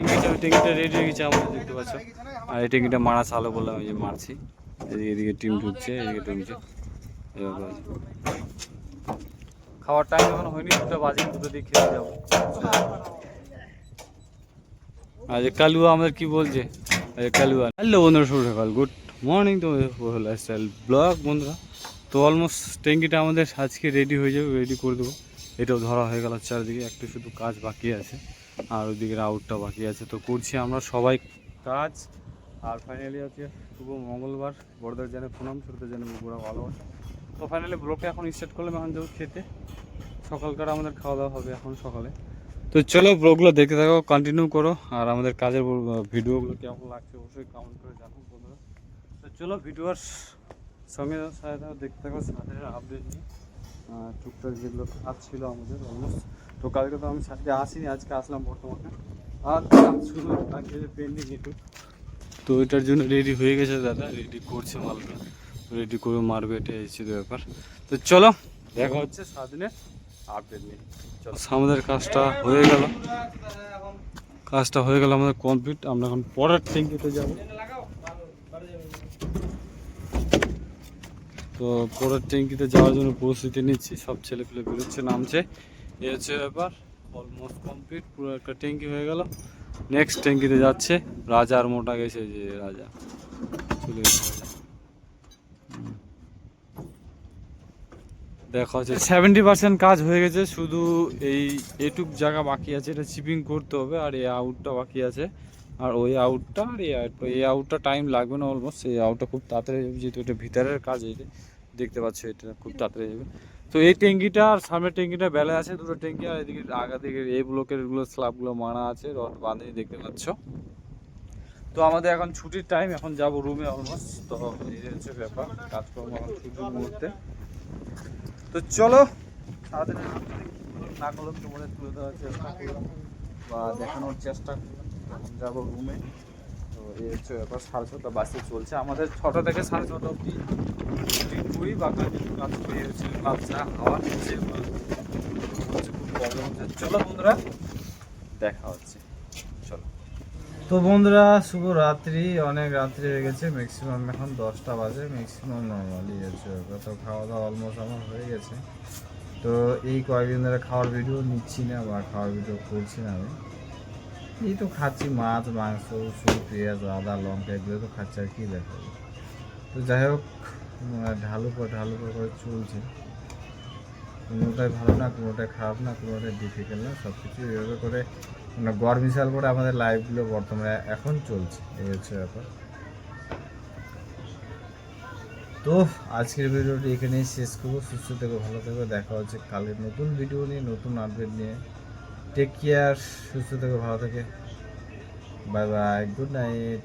ট্যাঙ্কিটা ready হয়ে গেছে আমাদের, দেখতে পাচ্ছ। আর এই ট্যাঙ্কিটা মারা চালু করলাম, এই যে মারছি। এদিকে টিম ঢুকছে, এদিকে ঢুকছে। খাওয়ার টাইম এখন হয়নি, 2টা বাজে, 2টো দিয়ে খেতে যাবো। আর যে কালুয়া আমাদের কি বলছে, কালুয়া। হ্যালো বন্ধুরা, শুরু সকাল, গুড মর্নিং। তো লাইফস্টাইল ব্লগ বন্ধুরা। তো অলমোস্ট ট্যাঙ্কিটা আমাদের আজকে রেডি হয়ে যাবে, রেডি করে দেবো। এটাও ধরা হয়ে গেল চারদিকে, একটু শুধু কাজ বাকি আছে। আর ওইদিকে আউটটা বাকি আছে, তো করছি আমরা সবাই কাজ। আর ফাইনালি আছে শুভ মঙ্গলবার, বড়দের জানে প্রণাম, ছোটদের জানে বুড়া ভালোবাসা। তো ফাইনালি ব্লগটা এখন স্টার্ট করলাম, এখন যাবো খেতে। সকালকার আমাদের খাওয়া দাওয়া হবে এখন সকালে। তো চলো ব্লগগুলো দেখতে থাকো, কন্টিনিউ করো। আর আমাদের কাজের ভিডিওগুলো কেমন লাগছে অবশ্যই কমেন্ট করে জানাও বন্ধুরা। তো চলো ভিডিওর সঙ্গে সাথে দেখতে থাকো, সাথে আপডেট নিয়ে। টুকটাক যেগুলো কাজ ছিল আমাদের অলমোস্ট। তো কালকে তো আমি সাথে আসিনি, আজকে আসলাম বর্তমানে। আর শুধু পেন্ডিং একটু। তো এটার জন্য রেডি হয়ে গেছে দাদা, রেডি করছে মালটা, রেডি করে মারবে, এটা এসেছে ব্যাপার। তো চলো দেখা হচ্ছে সারাদিনের আপডেট নিয়ে। চলো, আমাদের কাজটা হয়ে গেল, আমাদের কমপ্লিট। আমরা এখন পরের ট্যাঙ্কিতে যাব। তো পরের ট্যাঙ্কিতে যাওয়ার জন্য প্রস্তুতি নিচ্ছি, সব ছেলেপেলে বেরোচ্ছে, নামছে। এ হচ্ছে ব্যাপার, অলমোস্ট কমপ্লিট, পুরো একটা ট্যাঙ্কি হয়ে গেল। নেক্সট ট্যাঙ্কিতে যাচ্ছে রাজার মোটা গেছে, যে রাজা চলে গেছে। দেখা হচ্ছে 70% কাজ হয়ে গেছে, শুধু এই এটুক জায়গা বাকি আছে, এটা চিপিং করতে হবে। আর এই আউটটা বাকি আছে, আর ওই আউটটা, আর এই আউটটা টাইম লাগবে না অলমোস্ট। এই আউটটা খুব তাড়াতাড়ি যাবে, যেহেতু এটা ভিতরের কাজ। এই দেখতে পাচ্ছ, এটা খুব তাড়াতাড়ি যাবে। তো এই ট্যাঙ্কিটা আর সামনের ট্যাঙ্কিটা বেলা আছে, দুটো ট্যাঙ্কি। আর এদিকে আগা দিকে এই ব্লকের গুলো স্ল্যাবগুলো মারা আছে, রড বাঁধে, দেখতে পাচ্ছ। তো আমাদের এখন ছুটির টাইম, এখন যাব রুমে অলমোস্ট। তো এই হচ্ছে ব্যাপার, কাজকর্ম এখন ছুটির মুহূর্তে। তো চলো তাড়াতাড়ি না করলাম, তোমাদের তুলে দেওয়ার চেষ্টা করলাম বা দেখানোর চেষ্টা করলাম। এখন যাবো রুমে। তো এই হচ্ছে ব্যাপার, 6:30 বাসে চলছে আমাদের, 6টা থেকে 6:30 অবধি করি বা কাজ করি। হচ্ছে বাচ্চা হাওয়া দিচ্ছে, খুব প্রবলেম হচ্ছে। চলো বন্ধুরা, দেখা হচ্ছে, চলো। তো বন্ধুরা, শুভ রাত্রি, অনেক রাত্রি হয়ে গেছে। ম্যাক্সিমাম এখন 10টা বাজে, ম্যাক্সিমাম নর্মালি হচ্ছে। তো খাওয়া দাওয়া অলমোস্ট আমার হয়ে গেছে। তো এই কয়েকদিন ধরে খাওয়ার ভিডিও নিচ্ছি না বা খাওয়ার ভিডিও করছি না আমি। এই তো খাচ্ছি মাছ, মাংস, পেঁয়াজ, আদা, লঙ্কা, এগুলো তো খাচ্ছি, আর কি দেখাবো। তো যাই হোক, ঢালু করে চলছে। কোনোটাই ভালো না, কোনোটাই খারাপ না, কোনোটাই ডিফিকাল্ট না, সব কিছু এভাবে করে মানে গড় মিশাল করে আমাদের লাইফগুলো বর্তমানে এখন চলছে। এই হচ্ছে ব্যাপার। তো আজকের ভিডিওটি এখানেই শেষ করবো। সুস্থ থেকো, ভালো থেকো, দেখা হচ্ছে কালের নতুন ভিডিও নিয়ে, নতুন আপডেট নিয়ে। টেক কেয়ার, সুস্থ থেকো, ভালো থেকে, বাই বাই, গুড নাইট।